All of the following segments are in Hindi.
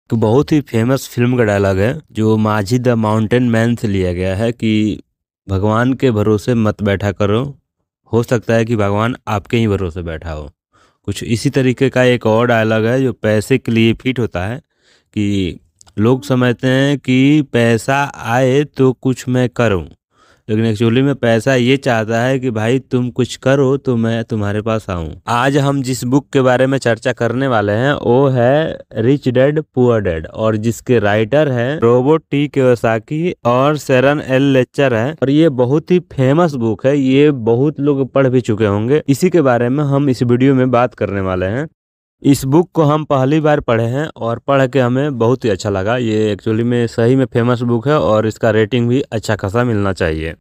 तो बहुत ही फेमस फिल्म का डायलॉग है जो माझी द माउंटेन मैन से लिया गया है कि भगवान के भरोसे मत बैठा करो, हो सकता है कि भगवान आपके ही भरोसे बैठा हो। कुछ इसी तरीके का एक और डायलॉग है जो पैसे के लिए फिट होता है कि लोग समझते हैं कि पैसा आए तो कुछ मैं करूं, लेकिन एक्चुअली में पैसा ये चाहता है कि भाई तुम कुछ करो तो मैं तुम्हारे पास आऊं। आज हम जिस बुक के बारे में चर्चा करने वाले हैं वो है रिच डैड पुअर डैड, और जिसके राइटर हैं रोबर्ट टी कियोसाकी और शेरन एल लेचर है। और ये बहुत ही फेमस बुक है, ये बहुत लोग पढ़ भी चुके होंगे। इसी के बारे में हम इस वीडियो में बात करने वाले हैं। इस बुक को हम पहली बार पढ़े हैं और पढ़ के हमें बहुत ही अच्छा लगा। ये एक्चुअली में सही में फेमस बुक है और इसका रेटिंग भी अच्छा खासा मिलना चाहिए।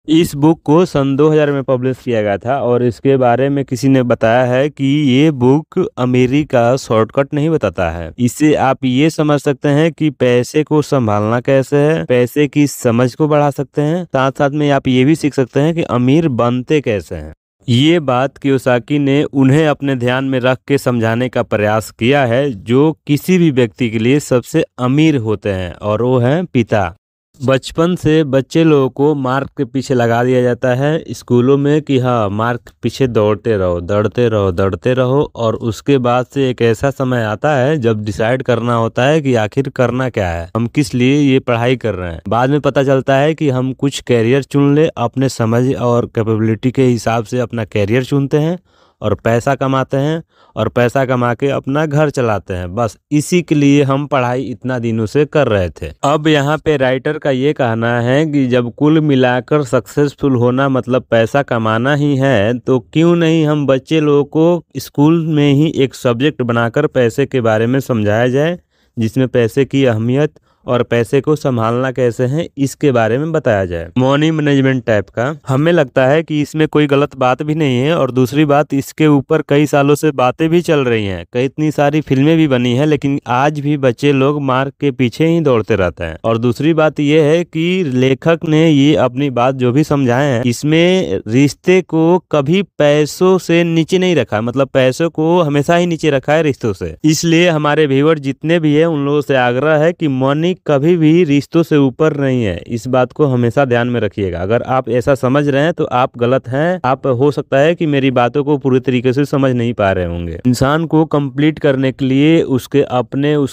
इस बुक को सन 2000 में पब्लिश किया गया था और इसके बारे में किसी ने बताया है कि ये बुक अमीरी का शॉर्टकट नहीं बताता है। इससे आप ये समझ सकते हैं कि पैसे को संभालना कैसे है, पैसे की समझ को बढ़ा सकते हैं, साथ साथ में आप ये भी सीख सकते हैं कि अमीर बनते कैसे हैं। ये बात कियोसाकी ने उन्हें अपने ध्यान में रख के समझाने का प्रयास किया है जो किसी भी व्यक्ति के लिए सबसे अमीर होते हैं, और वो है पिता। बचपन से बच्चे लोगों को मार्क के पीछे लगा दिया जाता है स्कूलों में कि हाँ मार्क के पीछे दौड़ते रहो, दौड़ते रहो, दौड़ते रहो, और उसके बाद से एक ऐसा समय आता है जब डिसाइड करना होता है कि आखिर करना क्या है, हम किस लिए ये पढ़ाई कर रहे हैं। बाद में पता चलता है कि हम कुछ कैरियर चुन ले, अपने समझ और कैपेबिलिटी के हिसाब से अपना कैरियर चुनते हैं और पैसा कमाते हैं और पैसा कमा के अपना घर चलाते हैं। बस इसी के लिए हम पढ़ाई इतना दिनों से कर रहे थे। अब यहाँ पे राइटर का ये कहना है कि जब कुल मिलाकर सक्सेसफुल होना मतलब पैसा कमाना ही है, तो क्यों नहीं हम बच्चे लोगों को स्कूल में ही एक सब्जेक्ट बनाकर पैसे के बारे में समझाया जाए, जिसमें पैसे की अहमियत और पैसे को संभालना कैसे है इसके बारे में बताया जाए। मनी मैनेजमेंट टाइप का हमें लगता है कि इसमें कोई गलत बात भी नहीं है, और दूसरी बात इसके ऊपर कई सालों से बातें भी चल रही हैं, कई इतनी सारी फिल्में भी बनी हैं, लेकिन आज भी बच्चे लोग मार्क के पीछे ही दौड़ते रहते हैं। और दूसरी बात यह है कि लेखक ने ये अपनी बात जो भी समझाए हैं इसमें रिश्ते को कभी पैसों से नीचे नहीं रखा, मतलब पैसों को हमेशा ही नीचे रखा है रिश्तों से। इसलिए हमारे व्यूअर जितने भी है उन लोगों से आग्रह है कि मनी कभी भी रिश्तों से ऊपर नहीं है। इस बात को हमेशा ध्यान में रखिएगा। अगर आप ऐसा समझ रहे हैं तो आप गलत हैं। आप हो सकता है कि मेरी बातों को पूरी तरीके से समझ नहीं पा रहे होंगे। इंसान को कंप्लीट करने के लिए उसके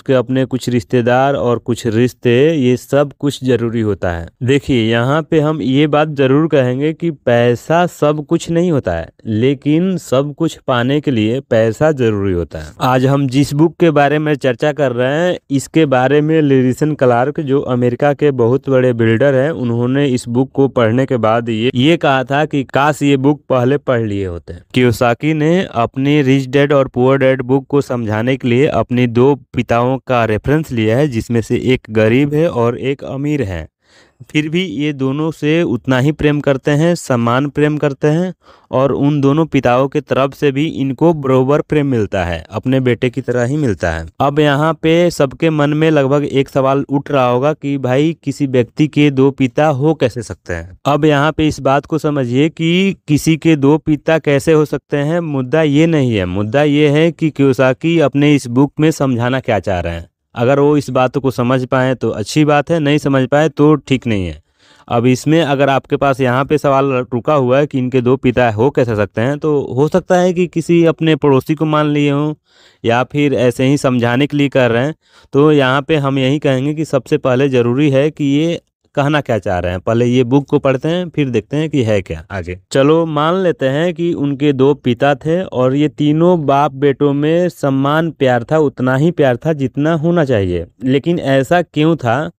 अपने कुछ रिश्तेदार और कुछ रिश्ते, ये सब कुछ जरूरी होता है। देखिए यहाँ पे हम ये बात जरूर कहेंगे कि पैसा सब कुछ नहीं होता है, लेकिन सब कुछ पाने के लिए पैसा जरूरी होता है। आज हम जिस बुक के बारे में चर्चा कर रहे हैं इसके बारे में लिरिसन क्लार्क, जो अमेरिका के बहुत बड़े बिल्डर हैं, उन्होंने इस बुक को पढ़ने के बाद ये कहा था कि काश ये बुक पहले पढ़ लिए होते। कियोसाकी ने अपनी रिच डैड और पुअर डैड बुक को समझाने के लिए अपनी दो पिताओं का रेफरेंस लिया है, जिसमें से एक गरीब है और एक अमीर है। फिर भी ये दोनों से उतना ही प्रेम करते हैं, समान प्रेम करते हैं, और उन दोनों पिताओं के तरफ से भी इनको बराबर प्रेम मिलता है, अपने बेटे की तरह ही मिलता है। अब यहाँ पे सबके मन में लगभग एक सवाल उठ रहा होगा कि भाई किसी व्यक्ति के दो पिता हो कैसे सकते हैं। अब यहाँ पे इस बात को समझिए कि किसी के दो पिता कैसे हो सकते हैं, मुद्दा ये नहीं है। मुद्दा ये है कि कियोसाकी अपने इस बुक में समझाना क्या चाह रहे हैं। अगर वो इस बात को समझ पाए तो अच्छी बात है, नहीं समझ पाए तो ठीक नहीं है। अब इसमें अगर आपके पास यहाँ पे सवाल रुका हुआ है कि इनके दो पिता हो कैसे सकते हैं, तो हो सकता है कि किसी अपने पड़ोसी को मान लिए हों या फिर ऐसे ही समझाने के लिए कर रहे हैं। तो यहाँ पे हम यही कहेंगे कि सबसे पहले ज़रूरी है कि ये कहना क्या चाह रहे हैं। पहले ये बुक को पढ़ते हैं फिर देखते हैं कि है क्या आगे। चलो मान लेते हैं कि उनके दो पिता थे और ये तीनों बाप बेटों में समान प्यार था, उतना ही प्यार था जितना होना चाहिए। लेकिन ऐसा क्यों था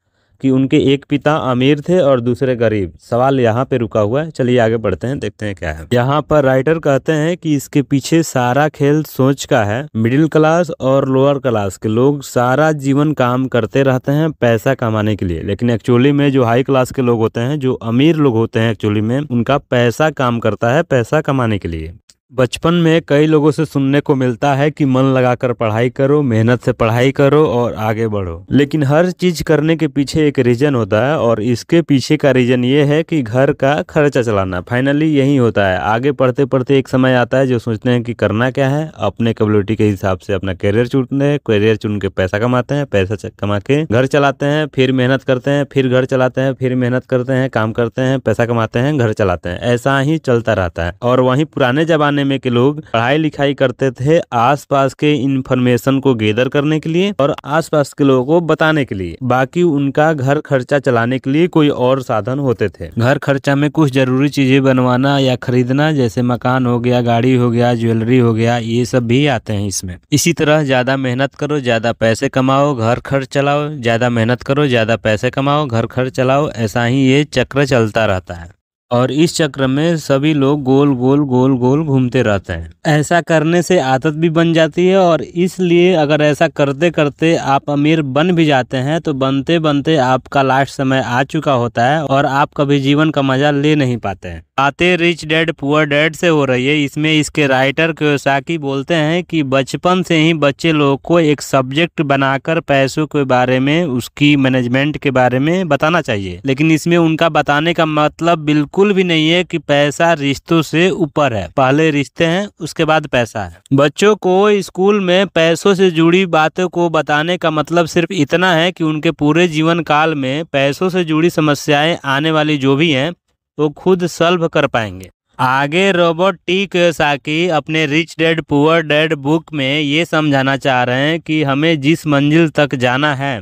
कि उनके एक पिता अमीर थे और दूसरे गरीब? सवाल यहाँ पे रुका हुआ है। चलिए आगे बढ़ते हैं, देखते हैं क्या है। यहाँ पर राइटर कहते हैं कि इसके पीछे सारा खेल सोच का है। मिडिल क्लास और लोअर क्लास के लोग सारा जीवन काम करते रहते हैं पैसा कमाने के लिए, लेकिन एक्चुअली में जो हाई क्लास के लोग होते हैं, जो अमीर लोग होते हैं, एक्चुअली में उनका पैसा काम करता है पैसा कमाने के लिए। बचपन में कई लोगों से सुनने को मिलता है कि मन लगाकर पढ़ाई करो, मेहनत से पढ़ाई करो और आगे बढ़ो। लेकिन हर चीज करने के पीछे एक रीजन होता है और इसके पीछे का रीजन ये है कि घर का खर्चा चलाना। फाइनली यही होता है। आगे पढ़ते पढ़ते एक समय आता है जो सोचते हैं कि करना क्या है, अपने कैपेबिलिटी के हिसाब से अपना करियर चुनते हैं, करियर चुन के पैसा कमाते हैं, पैसा कमा के घर चलाते हैं, फिर मेहनत करते हैं, फिर घर चलाते हैं, फिर मेहनत करते हैं, काम करते हैं, पैसा कमाते हैं, घर चलाते हैं। ऐसा ही चलता रहता है। और वहीं पुराने जमाने में के लोग पढ़ाई लिखाई करते थे आसपास के इंफॉर्मेशन को गैदर करने के लिए और आसपास के लोगों को बताने के लिए। बाकी उनका घर खर्चा चलाने के लिए कोई और साधन होते थे। घर खर्चा में कुछ जरूरी चीजें बनवाना या खरीदना, जैसे मकान हो गया, गाड़ी हो गया, ज्वेलरी हो गया, ये सब भी आते हैं इसमें। इसी तरह ज्यादा मेहनत करो, ज्यादा पैसे कमाओ, घर खर्च चलाओ, ज्यादा मेहनत करो, ज्यादा पैसे कमाओ, घर खर्च चलाओ। ऐसा ही ये चक्र चलता रहता है और इस चक्र में सभी लोग गोल गोल गोल गोल घूमते रहते हैं। ऐसा करने से आदत भी बन जाती है और इसलिए अगर ऐसा करते करते आप अमीर बन भी जाते हैं तो बनते बनते आपका लास्ट समय आ चुका होता है और आप कभी जीवन का मजा ले नहीं पाते हैं। बातें रिच डैड पुअर डैड से हो रही है। इसमें इसके राइटर कियोसाकी बोलते हैं कि बचपन से ही बच्चे लोग को एक सब्जेक्ट बनाकर पैसों के बारे में, उसकी मैनेजमेंट के बारे में बताना चाहिए। लेकिन इसमें उनका बताने का मतलब बिल्कुल भी नहीं है कि पैसा रिश्तों से ऊपर है। पहले रिश्ते हैं, उसके बाद पैसा है। बच्चों को स्कूल में पैसों से जुड़ी बातों को बताने का मतलब सिर्फ इतना है कि उनके पूरे जीवन काल में पैसों से जुड़ी समस्याएं आने वाली जो भी हैं वो खुद सॉल्व कर पाएंगे। आगे रॉबर्ट टी कियोसाकी अपने rich dad poor dad book में ये समझाना चाह रहे हैं कि हमें जिस मंजिल तक जाना है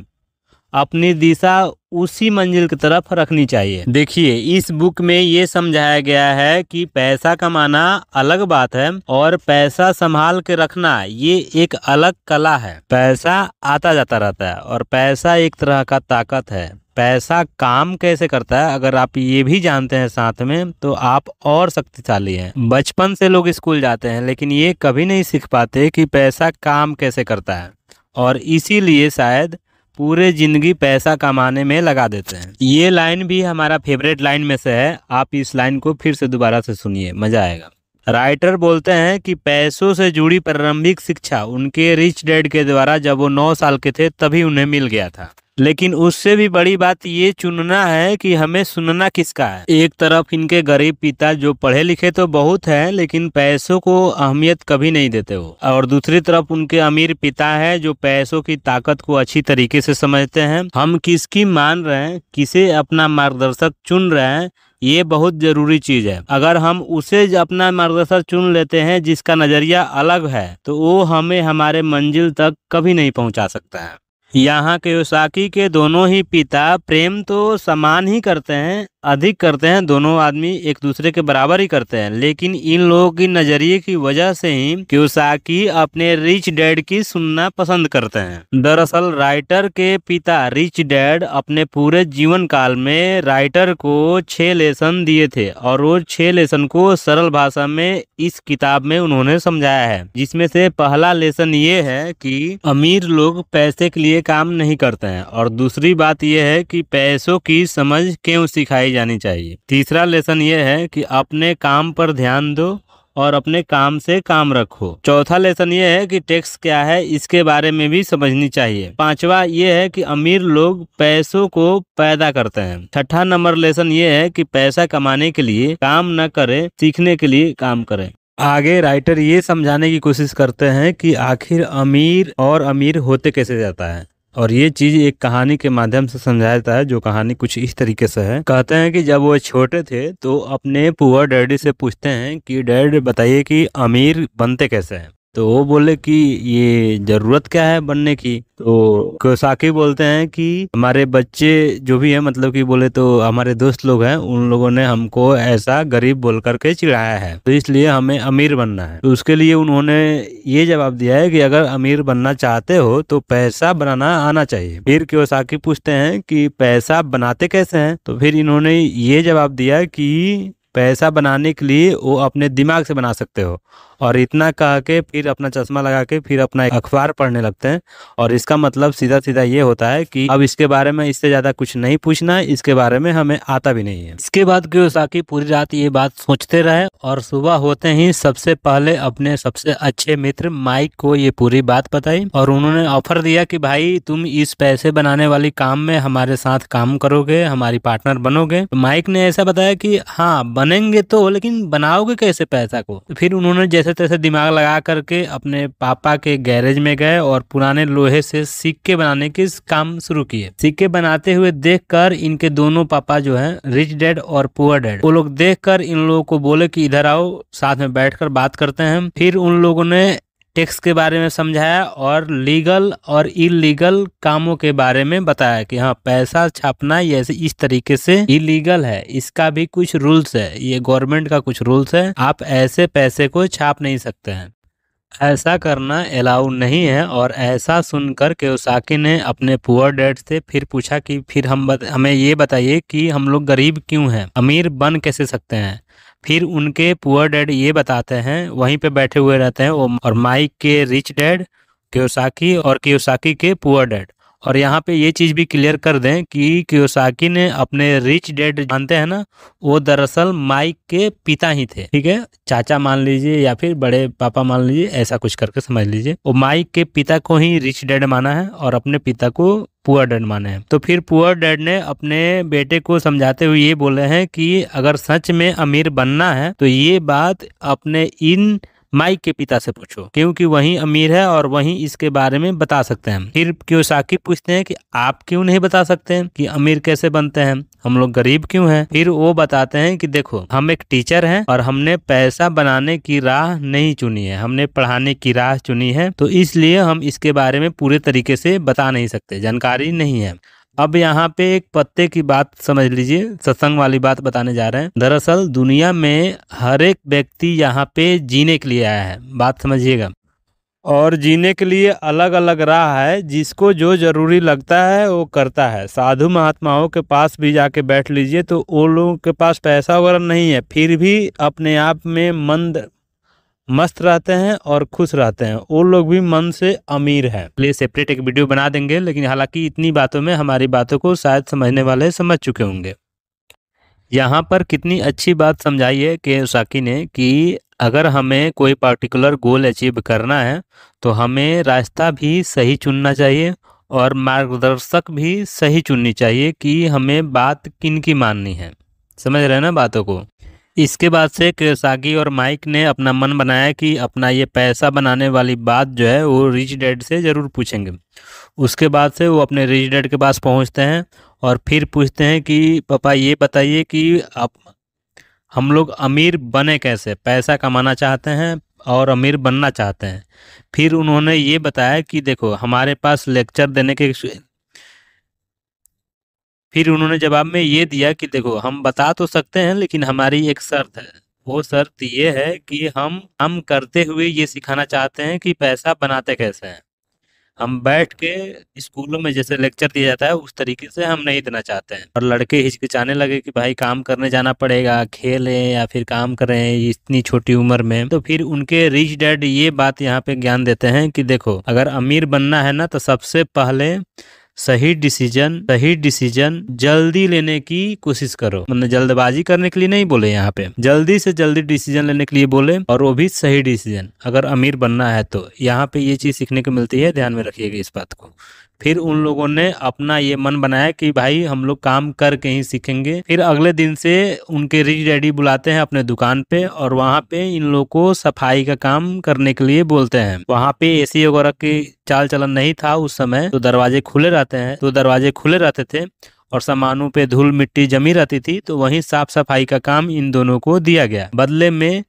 अपनी दिशा उसी मंजिल की तरफ रखनी चाहिए। देखिए, इस बुक में ये समझाया गया है कि पैसा कमाना अलग बात है और पैसा संभाल के रखना ये एक अलग कला है। पैसा आता जाता रहता है और पैसा एक तरह का ताकत है। पैसा काम कैसे करता है अगर आप ये भी जानते हैं साथ में, तो आप और शक्तिशाली हैं। बचपन से लोग स्कूल जाते हैं लेकिन ये कभी नहीं सीख पाते कि पैसा काम कैसे करता है और इसीलिए शायद पूरे जिंदगी पैसा कमाने में लगा देते हैं। ये लाइन भी हमारा फेवरेट लाइन में से है। आप इस लाइन को फिर से दोबारा से सुनिए, मजा आएगा। राइटर बोलते हैं कि पैसों से जुड़ी प्रारंभिक शिक्षा उनके रिच डैड के द्वारा जब वो 9 साल के थे तभी उन्हें मिल गया था। लेकिन उससे भी बड़ी बात ये चुनना है कि हमें सुनना किसका है। एक तरफ इनके गरीब पिता जो पढ़े लिखे तो बहुत है लेकिन पैसों को अहमियत कभी नहीं देते हो, और दूसरी तरफ उनके अमीर पिता है जो पैसों की ताकत को अच्छी तरीके से समझते हैं। हम किसकी मान रहे हैं, किसे अपना मार्गदर्शक चुन रहे हैं, ये बहुत जरूरी चीज है। अगर हम उसे अपना मार्गदर्शक चुन लेते हैं जिसका नजरिया अलग है तो वो हमें हमारे मंजिल तक कभी नहीं पहुंचा सकता है। यहाँ कियोसाकी के दोनों ही पिता प्रेम तो समान ही करते हैं, अधिक करते हैं। दोनों आदमी एक दूसरे के बराबर ही करते हैं, लेकिन इन लोगों की नजरिए की वजह से ही कियोसाकी अपने रिच डैड की सुनना पसंद करते हैं। दरअसल राइटर के पिता रिच डैड अपने पूरे जीवन काल में राइटर को 6 लेसन दिए थे और वो 6 लेसन को सरल भाषा में इस किताब में उन्होंने समझाया है। जिसमें से पहला लेसन ये है कि अमीर लोग पैसे के लिए काम नहीं करते हैं और दूसरी बात यह है कि पैसों की समझ क्यों सिखाई जानी चाहिए। तीसरा लेसन ये है कि अपने काम पर ध्यान दो और अपने काम से काम रखो। चौथा लेसन ये है कि टैक्स क्या है इसके बारे में भी समझनी चाहिए। पांचवा ये है कि अमीर लोग पैसों को पैदा करते हैं। छठा नंबर लेसन ये है कि पैसा कमाने के लिए काम न करें, सीखने के लिए काम करें। आगे राइटर ये समझाने की कोशिश करते हैं कि आखिर अमीर और अमीर होते कैसे जाता है, और ये चीज एक कहानी के माध्यम से समझाया जाता है। जो कहानी कुछ इस तरीके से है। कहते हैं कि जब वो छोटे थे तो अपने पुअर डैडी से पूछते हैं कि डैड बताइए कि अमीर बनते कैसे हैं। तो वो बोले कि ये जरूरत क्या है बनने की। तो कियोसाकी बोलते हैं कि हमारे बच्चे जो भी है, मतलब कि बोले तो हमारे दोस्त लोग हैं, उन लोगों ने हमको ऐसा गरीब बोल करके चिढ़ाया है, तो इसलिए हमें अमीर बनना है। तो उसके लिए उन्होंने ये जवाब दिया है कि अगर अमीर बनना चाहते हो तो पैसा बनाना आना चाहिए। फिर कियोसाकी पूछते हैं कि पैसा बनाते कैसे हैं। तो फिर इन्होंने ये जवाब दिया कि पैसा बनाने के लिए वो अपने दिमाग से बना सकते हो और इतना कह के फिर अपना चश्मा लगा के फिर अपना अखबार पढ़ने लगते हैं। और इसका मतलब सीधा सीधा ये होता है कि अब इसके बारे में इससे ज्यादा कुछ नहीं पूछना है, इसके बारे में हमें आता भी नहीं है। इसके बाद कियोसाकी पूरी रात ये बात सोचते रहे और सुबह होते ही सबसे पहले अपने सबसे अच्छे मित्र माइक को ये पूरी बात बताई और उन्होंने ऑफर दिया कि भाई तुम इस पैसे बनाने वाली काम में हमारे साथ काम करोगे, हमारी पार्टनर बनोगे। तो माइक ने ऐसा बताया कि हाँ बनेंगे तो, लेकिन बनाओगे कैसे पैसा को। तो फिर उन्होंने जैसे तैसे दिमाग लगा करके अपने पापा के गैरेज में गए और पुराने लोहे से सिक्के बनाने के काम शुरू किए। सिक्के बनाते हुए देखकर इनके दोनों पापा जो हैं, रिच डैड और पुअर डैड, वो लोग देखकर इन लोगों को बोले कि इधर आओ, साथ में बैठकर बात करते हैं। फिर उन लोगों ने टैक्स के बारे में समझाया और लीगल और इलीगल कामों के बारे में बताया कि हाँ पैसा छापना ऐसे इस तरीके से इलीगल है, इसका भी कुछ रूल्स है, ये गवर्नमेंट का कुछ रूल्स है, आप ऐसे पैसे को छाप नहीं सकते हैं, ऐसा करना अलाउ नहीं है। और ऐसा सुनकर कियोसाकी ने अपने पुअर डैड से फिर पूछा कि फिर हमें ये बताइए कि हम लोग गरीब क्यों हैं, अमीर बन कैसे सकते हैं। फिर उनके पुअर डैड ये बताते हैं, वहीं पे बैठे हुए रहते हैं और माइक के रिच डैड कियोसाकी और कियोसाकी के पुअर डैड। और यहाँ पे ये चीज भी क्लियर कर दें कि कियोसाकी ने अपने रिच डैड जानते हैं ना, वो दरअसल माइक के पिता ही थे, ठीक है, चाचा मान लीजिए या फिर बड़े पापा मान लीजिए, ऐसा कुछ करके समझ लीजिए। वो माइक के पिता को ही रिच डैड माना है और अपने पिता को पुअर डैड माने हैं। तो फिर पुअर डैड ने अपने बेटे को समझाते हुए ये बोले हैं कि अगर सच में अमीर बनना है तो ये बात अपने इन माइक के पिता से पूछो, क्योंकि वही अमीर है और वही इसके बारे में बता सकते हैं। फिर कियोसाकी पूछते हैं कि आप क्यों नहीं बता सकते हैं कि अमीर कैसे बनते हैं, हम लोग गरीब क्यों हैं। फिर वो बताते हैं कि देखो हम एक टीचर हैं और हमने पैसा बनाने की राह नहीं चुनी है, हमने पढ़ाने की राह चुनी है, तो इसलिए हम इसके बारे में पूरे तरीके से बता नहीं सकते, जानकारी नहीं है। अब यहाँ पे एक पत्ते की बात समझ लीजिए, सत्संग वाली बात बताने जा रहे हैं। दरअसल दुनिया में हर एक व्यक्ति यहाँ पे जीने के लिए आया है, बात समझिएगा, और जीने के लिए अलग अलग राह है, जिसको जो जरूरी लगता है वो करता है। साधु महात्माओं के पास भी जाके बैठ लीजिए तो वो लोगों के पास पैसा वगैरह नहीं है, फिर भी अपने आप में मस्त रहते हैं और खुश रहते हैं, वो लोग भी मन से अमीर हैं। इसलिए सेपरेट एक वीडियो बना देंगे, लेकिन हालांकि इतनी बातों में हमारी बातों को शायद समझने वाले समझ चुके होंगे। यहाँ पर कितनी अच्छी बात समझाई है कियोसाकी ने कि अगर हमें कोई पर्टिकुलर गोल अचीव करना है तो हमें रास्ता भी सही चुनना चाहिए और मार्गदर्शक भी सही चुननी चाहिए कि हमें बात किन की माननी है। समझ रहे हैं ना बातों को। इसके बाद से कियोसाकी और माइक ने अपना मन बनाया कि अपना ये पैसा बनाने वाली बात जो है वो रिच डैड से ज़रूर पूछेंगे। उसके बाद से वो अपने रिच डैड के पास पहुंचते हैं और फिर पूछते हैं कि पापा ये बताइए कि आप हम लोग अमीर बने कैसे, पैसा कमाना चाहते हैं और अमीर बनना चाहते हैं। फिर उन्होंने ये बताया कि देखो हमारे पास लेक्चर देने के फिर उन्होंने जवाब में ये दिया कि देखो हम बता तो सकते हैं लेकिन हमारी एक शर्त है, वो शर्त ये है कि हम करते हुए ये सिखाना चाहते हैं कि पैसा बनाते कैसे हैं। हम बैठ के स्कूलों में जैसे लेक्चर दिया जाता है उस तरीके से हम नहीं देना चाहते हैं। और लड़के हिचकिचाने लगे कि भाई काम करने जाना पड़ेगा, खेलें या फिर काम करें इतनी छोटी उम्र में। तो फिर उनके रिच डैड ये बात यहाँ पे ज्ञान देते हैं कि देखो अगर अमीर बनना है ना तो सबसे पहले सही डिसीजन जल्दी लेने की कोशिश करो। मतलब जल्दबाजी करने के लिए नहीं बोले, यहाँ पे जल्दी से जल्दी डिसीजन लेने के लिए बोले, और वो भी सही डिसीजन अगर अमीर बनना है तो। यहाँ पे ये चीज सीखने को मिलती है, ध्यान में रखिएगा इस बात को। फिर उन लोगों ने अपना ये मन बनाया कि भाई हम लोग काम करके ही सीखेंगे। फिर अगले दिन से उनके रिच डैडी बुलाते हैं अपने दुकान पे और वहाँ पे इन लोगों को सफाई का काम करने के लिए बोलते हैं। वहाँ पे एसी वगैरह की चाल चलन नहीं था उस समय, तो दरवाजे खुले रहते थे और सामानों पे धूल मिट्टी जमी रहती थी, तो वहीं साफ सफाई का काम इन दोनों को दिया गया। बदले में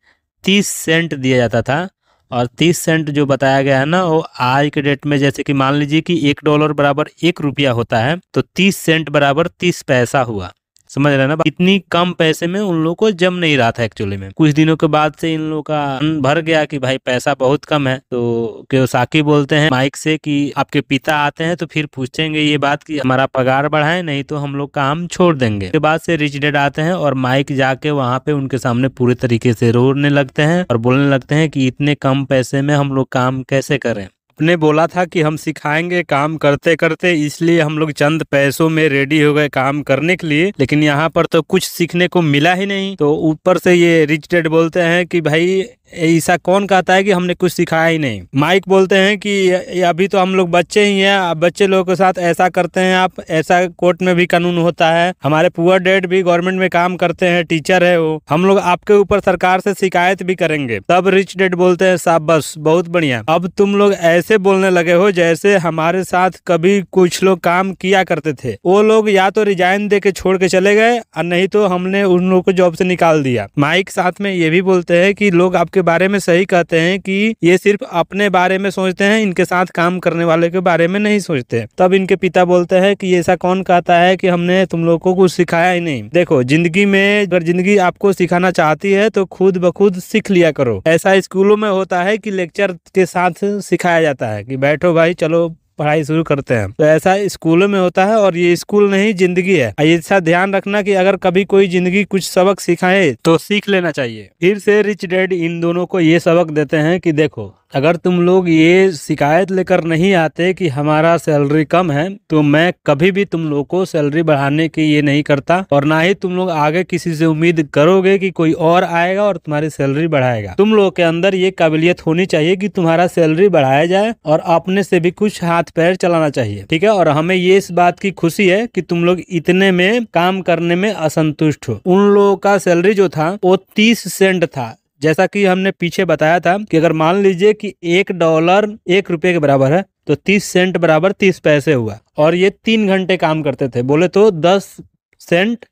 30 सेंट दिया जाता था, और 30 सेंट जो बताया गया है ना वो आज के डेट में जैसे कि मान लीजिए कि $1 बराबर 1 रुपया होता है, तो 30 सेंट बराबर 30 पैसा हुआ। समझ रहे हैं ना। इतनी कम पैसे में उन लोगों को जम नहीं रहा था एक्चुअली में। कुछ दिनों के बाद से इन लोगों का मन भर गया कि भाई पैसा बहुत कम है। तो कियोसाकी बोलते हैं माइक से कि आपके पिता आते हैं तो फिर पूछेंगे ये बात कि हमारा पगार बढ़ाए, नहीं तो हम लोग काम छोड़ देंगे। उसके बाद से रिच डैड आते हैं और माइक जाके वहां पे उनके सामने पूरे तरीके से रोने लगते हैं और बोलने लगते हैं कि इतने कम पैसे में हम लोग काम कैसे करें। आपने बोला था कि हम सिखाएंगे काम करते करते, इसलिए हम लोग चंद पैसों में रेडी हो गए काम करने के लिए, लेकिन यहाँ पर तो कुछ सीखने को मिला ही नहीं। तो ऊपर से ये रिच डैड बोलते हैं कि भाई ऐसा कौन कहता है कि हमने कुछ सिखाया ही नहीं। माइक बोलते हैं कि अभी तो हम लोग बच्चे ही हैं, अब बच्चे लोगों के साथ ऐसा करते हैं आप, ऐसा कोर्ट में भी कानून होता है। हमारे पुअर डैड भी गवर्नमेंट में काम करते हैं, टीचर है वो, हम लोग आपके ऊपर सरकार से शिकायत भी करेंगे। तब रिच डैड बोलते हैं शाबाश, बहुत बढ़िया, अब तुम लोग ऐसे बोलने लगे हो जैसे हमारे साथ कभी कुछ लोग काम किया करते थे। वो लोग या तो रिजाइन दे के छोड़ के चले गए और नहीं तो हमने उन लोगों को जॉब से निकाल दिया। माइक साथ में ये भी बोलते हैं कि लोग आपके बारे में सही कहते हैं कि ये सिर्फ अपने बारे में सोचते हैं, इनके साथ काम करने वाले के बारे में नहीं सोचते। तब इनके पिता बोलते हैं कि ऐसा कौन कहता है कि हमने तुम लोगों को कुछ सिखाया ही नहीं। देखो, जिंदगी में अगर जिंदगी आपको सिखाना चाहती है तो खुद ब खुद सीख लिया करो। ऐसा स्कूलों में होता है कि लेक्चर के साथ सिखाया जाता है कि बैठो भाई चलो पढ़ाई शुरू करते हैं, तो ऐसा स्कूलों में होता है और ये स्कूल नहीं जिंदगी है। ऐसा ध्यान रखना कि अगर कभी कोई जिंदगी कुछ सबक सिखाए तो सीख लेना चाहिए। फिर से रिच डैड इन दोनों को ये सबक देते हैं कि देखो, अगर तुम लोग ये शिकायत लेकर नहीं आते कि हमारा सैलरी कम है तो मैं कभी भी तुम लोग को सैलरी बढ़ाने की ये नहीं करता, और ना ही तुम लोग आगे किसी से उम्मीद करोगे कि कोई और आएगा और तुम्हारी सैलरी बढ़ाएगा। तुम लोग के अंदर ये काबिलियत होनी चाहिए कि तुम्हारा सैलरी बढ़ाया जाए और अपने से भी कुछ हाथ पैर चलाना चाहिए, ठीक है। और हमें ये इस बात की खुशी है कि तुम लोग इतने में काम करने में असंतुष्ट हो। उन लोगों का सैलरी जो था वो 30 सेंट था। जैसा कि हमने पीछे बताया था कि अगर मान लीजिए कि $1 1 रुपये के बराबर है तो 30 सेंट बराबर 30 पैसे हुआ, और ये 3 घंटे काम करते थे, बोले तो 10 सेंट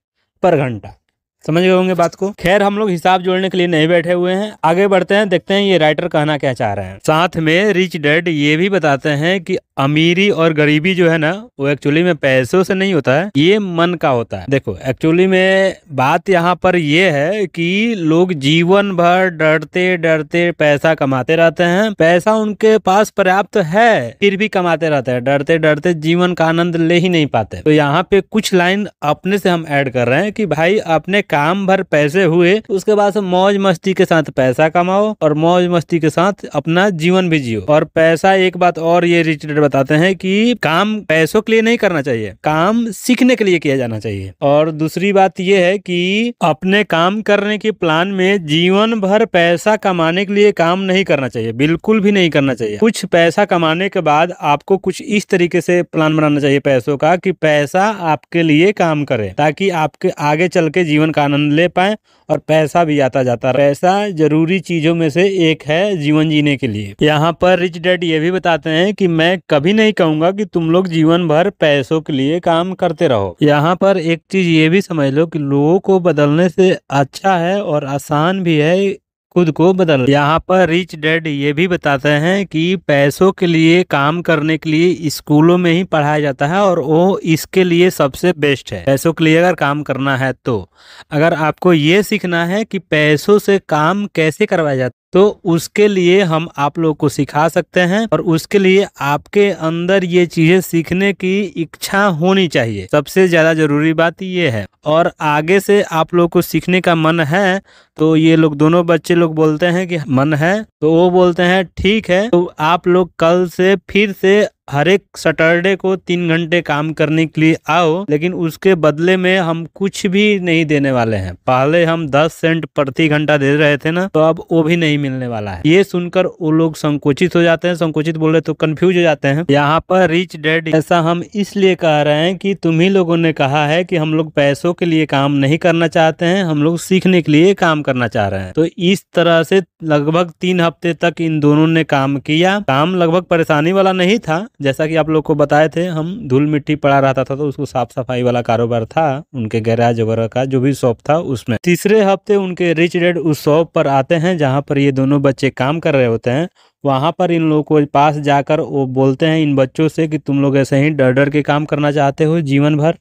पर घंटा। समझ गए होंगे बात को। खैर, हम लोग हिसाब जोड़ने के लिए नहीं बैठे हुए हैं, आगे बढ़ते हैं, देखते हैं ये राइटर कहना क्या चाह रहे हैं। साथ में रिच डैड ये भी बताते हैं कि अमीरी और गरीबी जो है ना वो एक्चुअली में पैसों से नहीं होता है, ये मन का होता है। देखो, एक्चुअली में बात यहाँ पर ये है कि लोग जीवन भर डरते डरते पैसा कमाते रहते हैं। पैसा उनके पास पर्याप्त है फिर भी कमाते रहते हैं, डरते डरते जीवन का आनंद ले ही नहीं पाते। तो यहाँ पे कुछ लाइन अपने से हम ऐड कर रहे हैं कि भाई अपने काम भर पैसे हुए उसके बाद से मौज मस्ती के साथ पैसा कमाओ और मौज मस्ती के साथ अपना जीवन भी जियो। और पैसा, एक बात और ये रिच डैड बताते हैं कि काम पैसों के लिए नहीं करना चाहिए, काम सीखने के लिए किया जाना चाहिए। और दूसरी बात ये है कि अपने काम करने के प्लान में जीवन भर पैसा कमाने के लिए काम नहीं करना चाहिए, बिल्कुल भी नहीं करना चाहिए। कुछ पैसा कमाने के बाद आपको कुछ इस तरीके से प्लान बनाना चाहिए पैसों का कि पैसा आपके लिए काम करे, ताकि आपके आगे चल के जीवन का आनंद ले पाए और पैसा भी आता जाता रहे। पैसा जरूरी चीजों में से एक है जीवन जीने के लिए। यहाँ पर रिच डैड ये भी बताते हैं कि मैं कभी नहीं कहूंगा कि तुम लोग जीवन भर पैसों के लिए काम करते रहो। यहाँ पर एक चीज ये भी समझ लो कि लोगों को बदलने से अच्छा है और आसान भी है खुद को बदल। यहाँ पर रिच डैड ये भी बताते हैं कि पैसों के लिए काम करने के लिए स्कूलों में ही पढ़ाया जाता है और वो इसके लिए सबसे बेस्ट है। पैसों के लिए अगर काम करना है तो अगर आपको ये सीखना है कि पैसों से काम कैसे करवाया जाता है तो उसके लिए हम आप लोग को सिखा सकते हैं, और उसके लिए आपके अंदर ये चीजें सीखने की इच्छा होनी चाहिए। सबसे ज्यादा जरूरी बात ये है। और आगे से आप लोग को सीखने का मन है तो ये लोग दोनों बच्चे लोग बोलते हैं कि मन है, तो वो बोलते हैं ठीक है, तो आप लोग कल से फिर से हर एक सैटरडे को 3 घंटे काम करने के लिए आओ, लेकिन उसके बदले में हम कुछ भी नहीं देने वाले हैं। पहले हम 10 सेंट प्रति घंटा दे रहे थे ना, तो अब वो भी नहीं मिलने वाला है। ये सुनकर वो लोग संकोचित हो जाते हैं, संकोचित बोले तो कंफ्यूज हो जाते हैं। यहाँ पर रिच डैड ऐसा हम इसलिए कह रहे हैं कि तुम ही लोगों ने कहा है कि हम लोग पैसों के लिए काम नहीं करना चाहते हैं, हम लोग सीखने के लिए काम करना चाह रहे हैं। तो इस तरह से लगभग 3 हफ्ते तक इन दोनों ने काम किया। काम लगभग परेशानी वाला नहीं था, जैसा कि आप लोग को बताए थे, हम धूल मिट्टी पड़ा रहता था तो उसको साफ सफाई वाला कारोबार था उनके गैराज वगैरह का, जो भी शॉप था उसमें। तीसरे हफ्ते उनके रिच डैड उस शॉप पर आते हैं जहां पर ये दोनों बच्चे काम कर रहे होते हैं। वहां पर इन लोगों को पास जाकर वो बोलते हैं इन बच्चों से कि तुम लोग ऐसे ही डर डर के काम करना चाहते हो जीवन भर,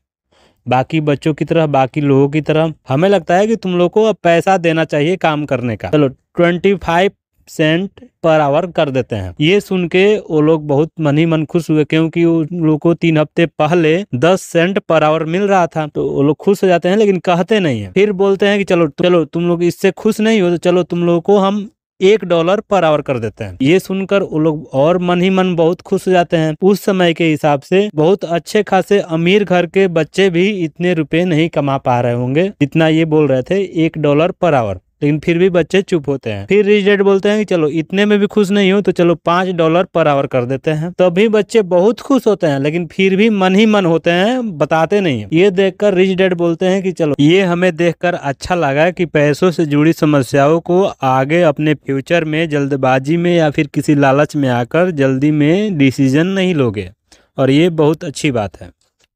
बाकी बच्चों की तरह, बाकी लोगों की तरह। हमें लगता है कि तुम लोग को अब पैसा देना चाहिए काम करने का, चलो 25 सेंट पर आवर कर देते हैं। ये सुन के वो लोग बहुत मन ही मन खुश हुए, क्योंकि उन लोग को 3 हफ्ते पहले 10 सेंट पर आवर मिल रहा था। तो वो लोग खुश हो जाते हैं, लेकिन कहते नहीं है। फिर बोलते हैं कि चलो चलो तुम लोग इससे खुश नहीं हो तो चलो तुम लोगों को हम $1 पर आवर कर देते हैं। ये सुनकर वो लोग और मन ही मन बहुत खुश हो जाते हैं। उस समय के हिसाब से बहुत अच्छे खासे अमीर घर के बच्चे भी इतने रुपए नहीं कमा पा रहे होंगे जितना ये बोल रहे थे, $1 पर आवर। लेकिन फिर भी बच्चे चुप होते हैं। फिर रिच डैड बोलते हैं कि चलो इतने में भी खुश नहीं हो तो चलो $5 पर आवर कर देते हैं। तभी बच्चे बहुत खुश होते हैं, लेकिन फिर भी मन ही मन होते हैं, बताते नहीं है। ये देखकर रिच डैड बोलते हैं कि चलो ये हमें देखकर अच्छा लगा कि पैसों से जुड़ी समस्याओं को आगे अपने फ्यूचर में जल्दबाजी में या फिर किसी लालच में आकर जल्दी में डिसीजन नहीं लोगे, और ये बहुत अच्छी बात है।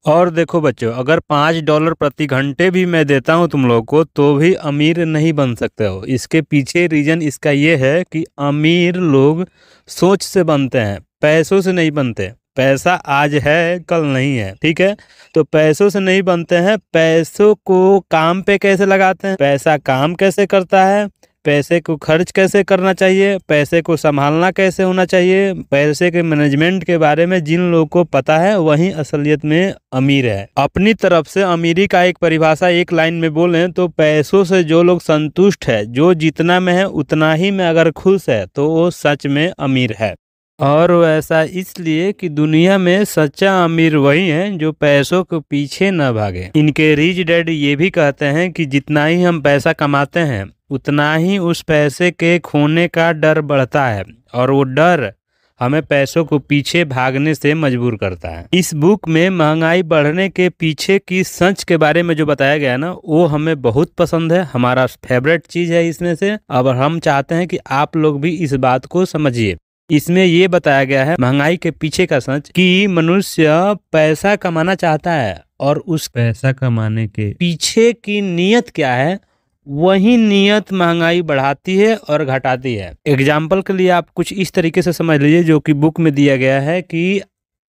और देखो बच्चों, अगर $5 प्रति घंटे भी मैं देता हूँ तुम लोग को तो भी अमीर नहीं बन सकते हो। इसके पीछे रीजन इसका ये है कि अमीर लोग सोच से बनते हैं, पैसों से नहीं बनते। पैसा आज है कल नहीं है, ठीक है? तो पैसों से नहीं बनते हैं। पैसों को काम पे कैसे लगाते हैं, पैसा काम कैसे करता है, पैसे को खर्च कैसे करना चाहिए, पैसे को संभालना कैसे होना चाहिए, पैसे के मैनेजमेंट के बारे में जिन लोगों को पता है वही असलियत में अमीर है। अपनी तरफ से अमीरी का एक परिभाषा एक लाइन में बोलें तो पैसों से जो लोग संतुष्ट है, जो जितना में है उतना ही में अगर खुश है, तो वो सच में अमीर है। और ऐसा इसलिए कि दुनिया में सच्चा अमीर वही है जो पैसों के पीछे न भागे। इनके रिच डैड ये भी कहते हैं कि जितना ही हम पैसा कमाते हैं उतना ही उस पैसे के खोने का डर बढ़ता है, और वो डर हमें पैसों को पीछे भागने से मजबूर करता है। इस बुक में महंगाई बढ़ने के पीछे की सच के बारे में जो बताया गया ना, वो हमें बहुत पसंद है, हमारा फेवरेट चीज है इसमें से। अब हम चाहते हैं कि आप लोग भी इस बात को समझिए। इसमें ये बताया गया है महंगाई के पीछे का सच, कि मनुष्य पैसा कमाना चाहता है और उस पैसा कमाने के पीछे की नीयत क्या है, वही नियत महंगाई बढ़ाती है और घटाती है। एग्जाम्पल के लिए आप कुछ इस तरीके से समझ लीजिए, जो कि बुक में दिया गया है कि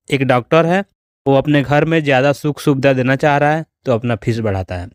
एक डॉक्टर है, वो अपने घर में ज़्यादा सुख सुविधा देना चाह रहा है तो अपना फीस बढ़ाता है,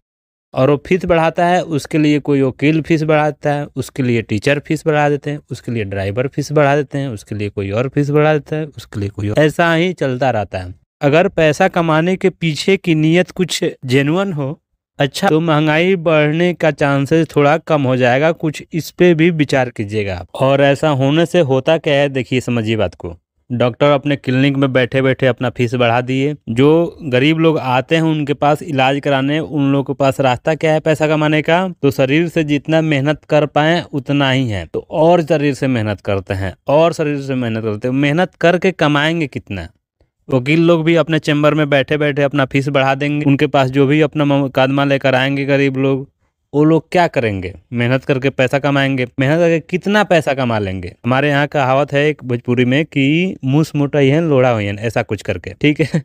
और वो फीस बढ़ाता है, उसके लिए कोई वकील फीस बढ़ाता है, उसके लिए टीचर फीस बढ़ा देते हैं, उसके लिए ड्राइवर फीस बढ़ा देते हैं, उसके लिए कोई और फीस बढ़ा देता है, उसके लिए कोई और। ऐसा ही चलता रहता है। अगर पैसा कमाने के पीछे की नीयत कुछ जेन्युइन हो, अच्छा, तो महंगाई बढ़ने का चांसेस थोड़ा कम हो जाएगा। कुछ इस पे भी विचार कीजिएगा। और ऐसा होने से होता क्या है, देखिए समझिए बात को। डॉक्टर अपने क्लिनिक में बैठे बैठे अपना फीस बढ़ा दिए। जो गरीब लोग आते हैं उनके पास इलाज कराने, उन लोगों के पास रास्ता क्या है पैसा कमाने का, तो शरीर से जितना मेहनत कर पाए उतना ही है, तो और शरीर से मेहनत करते हैं, और शरीर से मेहनत करते हैं। मेहनत करके कमाएंगे कितना? वकील लोग भी अपने चैम्बर में बैठे बैठे अपना फीस बढ़ा देंगे। उनके पास जो भी अपना मुकदमा लेकर आएंगे गरीब लोग, वो लोग क्या करेंगे? मेहनत करके पैसा कमाएंगे। मेहनत करके कितना पैसा कमा लेंगे? हमारे यहाँ कहावत है एक भोजपुरी में कि मूस मोटाई है लोढ़ा हुई है, ऐसा कुछ करके, ठीक है?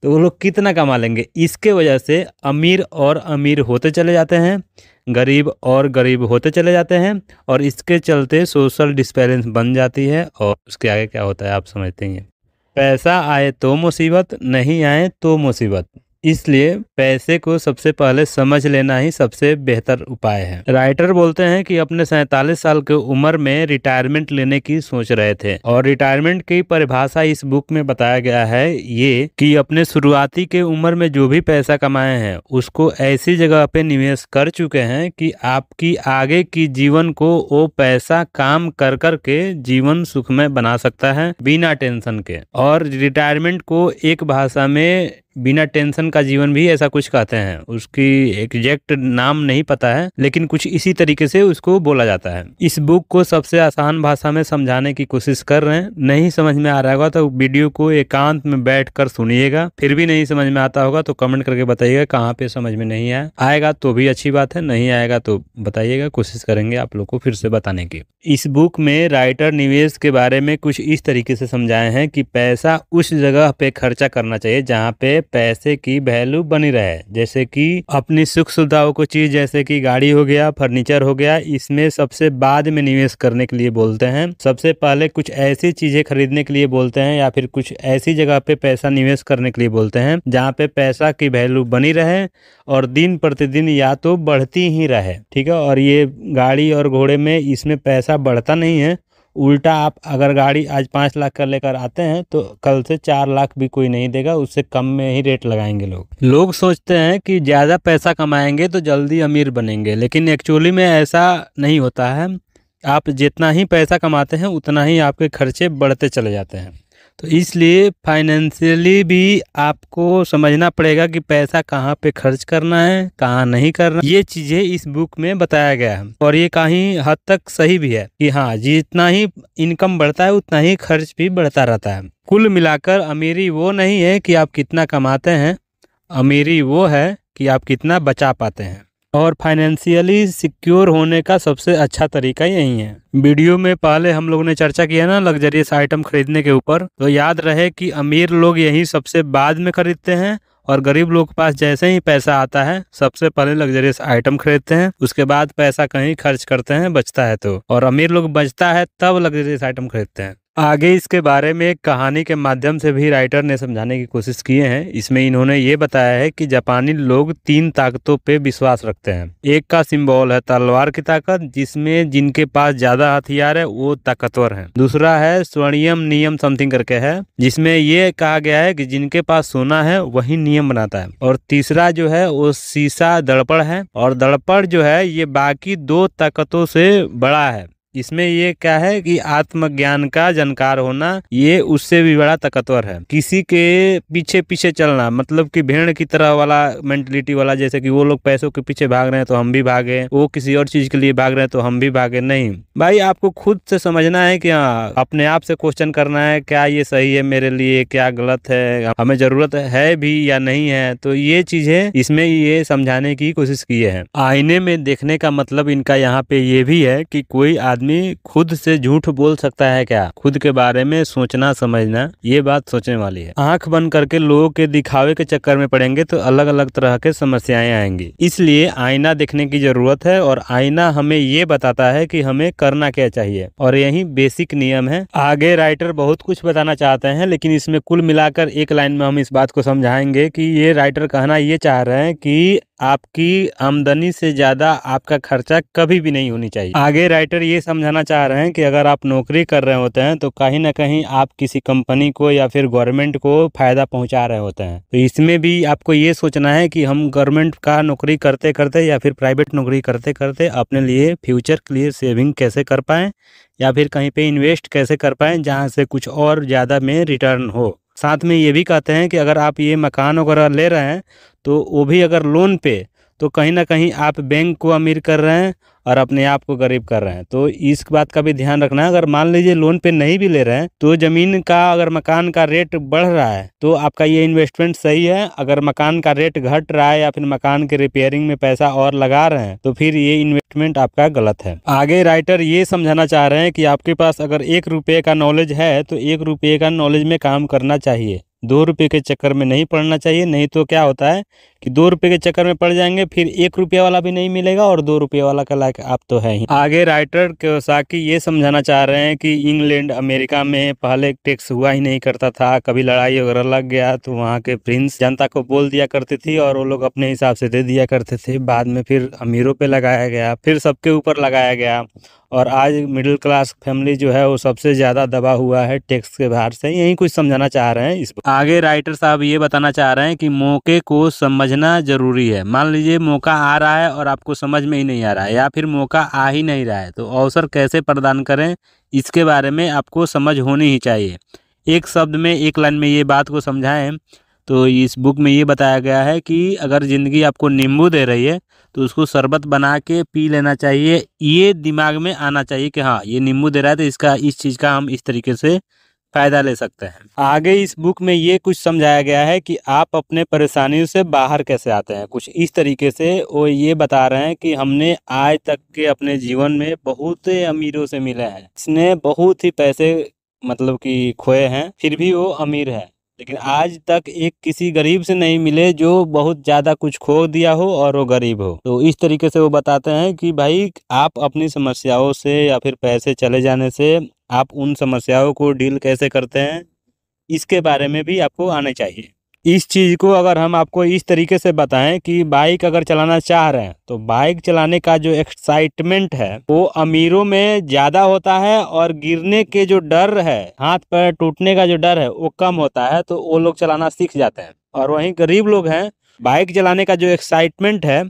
तो वो लोग कितना कमा लेंगे? इसके वजह से अमीर और अमीर होते चले जाते हैं, गरीब और गरीब होते चले जाते हैं, और इसके चलते सोशल डिस्बैलेंस बन जाती है। और उसके आगे क्या होता है आप समझते ही हैं। पैसा आए तो मुसीबत, नहीं आए तो मुसीबत। इसलिए पैसे को सबसे पहले समझ लेना ही सबसे बेहतर उपाय है। राइटर बोलते हैं कि अपने 47 साल की उम्र में रिटायरमेंट लेने की सोच रहे थे, और रिटायरमेंट की परिभाषा इस बुक में बताया गया है ये कि अपने शुरुआती के उम्र में जो भी पैसा कमाए हैं उसको ऐसी जगह पे निवेश कर चुके हैं कि आपकी आगे की जीवन को वो पैसा काम कर कर के जीवन सुखमय बना सकता है बिना टेंशन के। और रिटायरमेंट को एक भाषा में बिना टेंशन का जीवन भी ऐसा कुछ कहते हैं। उसकी एग्जैक्ट नाम नहीं पता है, लेकिन कुछ इसी तरीके से उसको बोला जाता है। इस बुक को सबसे आसान भाषा में समझाने की कोशिश कर रहे हैं। नहीं समझ में आ रहा होगा तो वीडियो को एकांत में बैठकर सुनिएगा। फिर भी नहीं समझ में आता होगा तो कमेंट करके बताइएगा कहाँ पे समझ में नहीं आएगा तो भी अच्छी बात है, नहीं आएगा तो बताइएगा, कोशिश करेंगे आप लोग को फिर से बताने की। इस बुक में राइटर निवेश के बारे में कुछ इस तरीके से समझाए हैं कि पैसा उस जगह पे खर्चा करना चाहिए जहाँ पे पैसे की वैल्यू बनी रहे। जैसे कि अपनी सुख सुविधाओं को चीज जैसे कि गाड़ी हो गया, फर्नीचर हो गया, इसमें सबसे बाद में निवेश करने के लिए बोलते हैं। सबसे पहले कुछ ऐसी चीजें खरीदने के लिए बोलते हैं या फिर कुछ ऐसी जगह पे पैसा निवेश करने के लिए बोलते हैं जहाँ पे पैसा की वैल्यू बनी रहे और दिन प्रतिदिन या तो बढ़ती ही रहे। ठीक है, और ये गाड़ी और घोड़े में इसमें पैसा बढ़ता नहीं है, उल्टा आप अगर गाड़ी आज 5 लाख का लेकर आते हैं तो कल से 4 लाख भी कोई नहीं देगा, उससे कम में ही रेट लगाएंगे लोग सोचते हैं कि ज़्यादा पैसा कमाएंगे तो जल्दी अमीर बनेंगे, लेकिन एक्चुअली में ऐसा नहीं होता है। आप जितना ही पैसा कमाते हैं उतना ही आपके खर्चे बढ़ते चले जाते हैं। तो इसलिए फाइनेंशियली भी आपको समझना पड़ेगा कि पैसा कहाँ पे खर्च करना है, कहाँ नहीं करना। ये चीजें इस बुक में बताया गया है और ये कहीं हद तक सही भी है कि हाँ, जितना ही इनकम बढ़ता है उतना ही खर्च भी बढ़ता रहता है। कुल मिलाकर अमीरी वो नहीं है कि आप कितना कमाते हैं, अमीरी वो है कि आप कितना बचा पाते हैं। और फाइनेंशियली सिक्योर होने का सबसे अच्छा तरीका यही है। वीडियो में पहले हम लोगों ने चर्चा किया ना लग्जरियस आइटम खरीदने के ऊपर, तो याद रहे कि अमीर लोग यही सबसे बाद में खरीदते हैं और गरीब लोग के पास जैसे ही पैसा आता है सबसे पहले लग्जरियस आइटम खरीदते हैं, उसके बाद पैसा कहीं खर्च करते हैं बचता है तो, और अमीर लोग बचता है तब लग्जरियस आइटम खरीदते हैं। आगे इसके बारे में एक कहानी के माध्यम से भी राइटर ने समझाने की कोशिश की है। इसमें इन्होंने ये बताया है कि जापानी लोग 3 ताकतों पे विश्वास रखते हैं। एक का सिंबल है तलवार की ताकत, जिसमें जिनके पास ज्यादा हथियार है वो ताकतवर हैं। दूसरा है स्वर्णियम नियम समथिंग करके है, जिसमें ये कहा गया है कि जिनके पास सोना है वही नियम बनाता है। और तीसरा जो है वो सीसा दर्पण है, और दर्पण जो है ये बाकी 2 ताकतों से बड़ा है। इसमें ये क्या है कि आत्मज्ञान का जानकार होना ये उससे भी बड़ा ताकतवर है। किसी के पीछे पीछे चलना, मतलब कि भेड़ की तरह वाला मेंटलिटी वाला, जैसे कि वो लोग पैसों के पीछे भाग रहे हैं तो हम भी भागे, वो किसी और चीज के लिए भाग रहे हैं तो हम भी भागे, नहीं भाई, आपको खुद से समझना है कि हाँ, अपने आप से क्वेश्चन करना है क्या ये सही है मेरे लिए, क्या गलत है, हमें जरूरत है भी या नहीं है। तो ये चीजें इसमें ये समझाने की कोशिश की है। आईने में देखने का मतलब इनका यहाँ पे ये भी है कि कोई आदमी खुद से झूठ बोल सकता है क्या, खुद के बारे में सोचना समझना, ये बात सोचने वाली है। आंख बंद करके लोगों के दिखावे के चक्कर में पड़ेंगे तो अलग अलग तरह के समस्याएं आएंगी। इसलिए आईना देखने की जरूरत है और आईना हमें ये बताता है कि हमें करना क्या चाहिए, और यही बेसिक नियम है। आगे राइटर बहुत कुछ बताना चाहते हैं, लेकिन इसमें कुल मिलाकर एक लाइन में हम इस बात को समझाएंगे कि ये राइटर कहना ये चाह रहे हैं कि आपकी आमदनी से ज्यादा आपका खर्चा कभी भी नहीं होनी चाहिए। आगे राइटर ये समझाना चाह रहे हैं कि अगर आप नौकरी कर रहे होते हैं तो कहीं ना कहीं आप किसी कंपनी को या फिर गवर्नमेंट को फायदा पहुंचा रहे होते हैं। तो इसमें भी आपको ये सोचना है कि हम गवर्नमेंट का नौकरी करते करते या फिर प्राइवेट नौकरी करते करते अपने लिए फ्यूचर के लिए सेविंग कैसे कर पाएं या फिर कहीं पे इन्वेस्ट कैसे कर पाएं जहाँ से कुछ और ज़्यादा में रिटर्न हो। साथ में ये भी कहते हैं कि अगर आप ये मकान वगैरह ले रहे हैं तो वो भी अगर लोन पे, तो कहीं ना कहीं आप बैंक को अमीर कर रहे हैं और अपने आप को गरीब कर रहे हैं। तो इस बात का भी ध्यान रखना है। अगर मान लीजिए लोन पे नहीं भी ले रहे हैं तो जमीन का अगर मकान का रेट बढ़ रहा है तो आपका ये इन्वेस्टमेंट सही है। अगर मकान का रेट घट रहा है या फिर मकान के रिपेयरिंग में पैसा और लगा रहे हैं तो फिर ये इन्वेस्टमेंट आपका गलत है। आगे राइटर ये समझाना चाह रहे हैं कि आपके पास अगर 1 रुपये का नॉलेज है तो 1 रुपये का नॉलेज में काम करना चाहिए, 2 रुपये के चक्कर में नहीं पड़ना चाहिए। नहीं तो क्या होता है कि 2 रुपये के चक्कर में पड़ जाएंगे, फिर 1 रुपया वाला भी नहीं मिलेगा और 2 रुपये वाला का लायक आप तो है ही। आगे राइटर कियोसाकी ये समझाना चाह रहे हैं कि इंग्लैंड अमेरिका में पहले टैक्स हुआ ही नहीं करता था, कभी लड़ाई वगैरह लग गया तो वहाँ के प्रिंस जनता को बोल दिया करते थे और वो लोग अपने हिसाब से दे दिया करते थे। बाद में फिर अमीरों पे लगाया गया, फिर सबके ऊपर लगाया गया, और आज मिडिल क्लास फैमिली जो है वो सबसे ज्यादा दबा हुआ है टैक्स के भार से। यही कुछ समझाना चाह रहे हैं इस आगे राइटर साहब ये बताना चाह रहे हैं कि मौके को समझना जरूरी है। मान लीजिए मौका आ रहा है और आपको समझ में ही नहीं आ रहा है या फिर मौका आ ही नहीं रहा है, तो अवसर कैसे प्रदान करें इसके बारे में आपको समझ होनी ही चाहिए। एक शब्द में, एक लाइन में ये बात को समझाएं तो इस बुक में ये बताया गया है कि अगर ज़िंदगी आपको नींबू दे रही है तो उसको शरबत बना के पी लेना चाहिए। ये दिमाग में आना चाहिए कि हाँ, ये नींबू दे रहा है तो इसका, इस चीज़ का हम इस तरीके से फ़ायदा ले सकते हैं। आगे इस बुक में ये कुछ समझाया गया है कि आप अपने परेशानियों से बाहर कैसे आते हैं। कुछ इस तरीके से वो ये बता रहे हैं कि हमने आज तक के अपने जीवन में बहुत अमीरों से मिले हैं, इसने बहुत ही पैसे मतलब कि खोए हैं, फिर भी वो अमीर है। लेकिन आज तक एक किसी गरीब से नहीं मिले जो बहुत ज़्यादा कुछ खो दिया हो और वो गरीब हो। तो इस तरीके से वो बताते हैं कि भाई आप अपनी समस्याओं से या फिर पैसे चले जाने से आप उन समस्याओं को डील कैसे करते हैं, इसके बारे में भी आपको आना चाहिए। इस चीज़ को अगर हम आपको इस तरीके से बताएं कि बाइक अगर चलाना चाह रहे हैं तो बाइक चलाने का जो एक्साइटमेंट है वो अमीरों में ज़्यादा होता है और गिरने के जो डर है, हाथ पैर टूटने का जो डर है वो कम होता है, तो वो लोग चलाना सीख जाते हैं। और वहीं गरीब लोग हैं, बाइक चलाने का जो एक्साइटमेंट है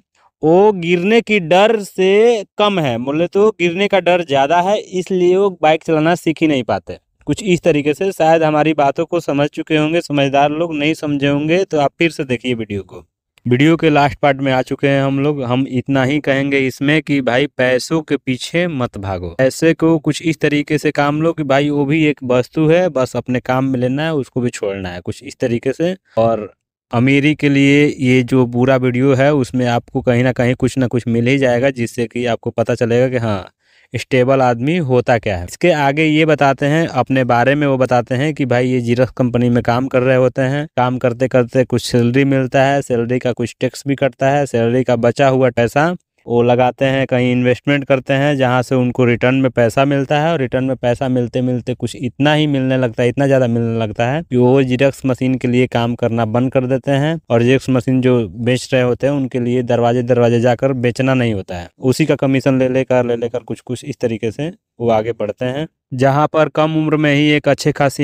वो गिरने की डर से कम है, बोले तो गिरने का डर ज़्यादा है, इसलिए वो बाइक चलाना सीख ही नहीं पाते। कुछ इस तरीके से शायद हमारी बातों को समझ चुके होंगे, समझदार लोग नहीं समझे होंगे तो आप फिर से देखिए वीडियो को। वीडियो के लास्ट पार्ट में आ चुके हैं हम लोग। हम इतना ही कहेंगे इसमें कि भाई पैसों के पीछे मत भागो, पैसे को कुछ इस तरीके से काम लो कि भाई वो भी एक वस्तु है, बस अपने काम में लेना है, उसको भी छोड़ना है, कुछ इस तरीके से। और अमीरी के लिए ये जो पूरा वीडियो है उसमें आपको कहीं ना कुछ मिल ही जाएगा, जिससे कि आपको पता चलेगा कि हाँ स्टेबल आदमी होता क्या है। इसके आगे ये बताते हैं अपने बारे में, वो बताते हैं कि भाई ये जीरोक्स कंपनी में काम कर रहे होते हैं, काम करते करते कुछ सैलरी मिलता है, सैलरी का कुछ टैक्स भी कटता है, सैलरी का बचा हुआ पैसा वो लगाते हैं, कहीं इन्वेस्टमेंट करते हैं जहां से उनको रिटर्न में पैसा मिलता है। और रिटर्न में पैसा मिलते मिलते कुछ इतना ही मिलने लगता है, इतना ज़्यादा मिलने लगता है कि वो जीरोक्स मशीन के लिए काम करना बंद कर देते हैं और जीरोक्स मशीन जो बेच रहे होते हैं उनके लिए दरवाजे दरवाजे जाकर बेचना नहीं होता है, उसी का कमीशन ले लेकर कुछ कुछ इस तरीके से वो आगे बढ़ते हैं। जहां पर कम उम्र में ही एक अच्छे खासी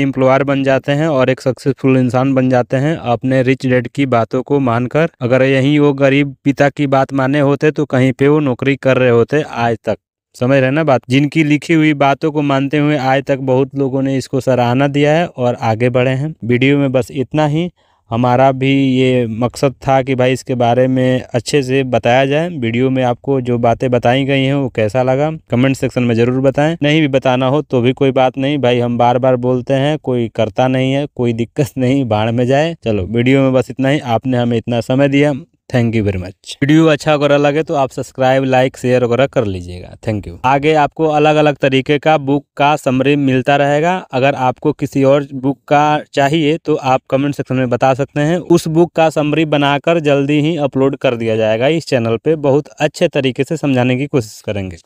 एम्प्लॉयर बन जाते हैं और एक सक्सेसफुल इंसान बन जाते हैं अपने रिच डैड की बातों को मानकर। अगर यही वो गरीब पिता की बात माने होते तो कहीं पे वो नौकरी कर रहे होते आज तक। समझ रहे ना बात? जिनकी लिखी हुई बातों को मानते हुए आज तक बहुत लोगों ने इसको सराहना दिया है और आगे बढ़े हैं। वीडियो में बस इतना ही। हमारा भी ये मकसद था कि भाई इसके बारे में अच्छे से बताया जाए। वीडियो में आपको जो बातें बताई गई हैं वो कैसा लगा कमेंट सेक्शन में ज़रूर बताएं। नहीं भी बताना हो तो भी कोई बात नहीं भाई, हम बार बार बोलते हैं, कोई करता नहीं है, कोई दिक्कत नहीं, भाड़ में जाए। चलो वीडियो में बस इतना ही। आपने हमें इतना समय दिया, thank you very much. Video अच्छा वगैरह लगे तो आप सब्सक्राइब लाइक शेयर वगैरह कर लीजिएगा। Thank you. आगे आपको अलग अलग तरीके का बुक का समरी मिलता रहेगा। अगर आपको किसी और बुक का चाहिए तो आप कमेंट सेक्शन में बता सकते हैं, उस बुक का समरी बनाकर जल्दी ही अपलोड कर दिया जाएगा इस चैनल पे। बहुत अच्छे तरीके से समझाने की कोशिश करेंगे,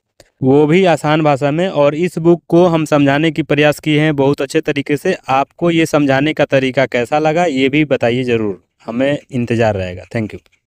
वो भी आसान भाषा में। और इस बुक को हम समझाने की प्रयास किए हैं बहुत अच्छे तरीके से। आपको ये समझाने का तरीका कैसा लगा ये भी बताइए ज़रूर, हमें इंतज़ार रहेगा। Thank you.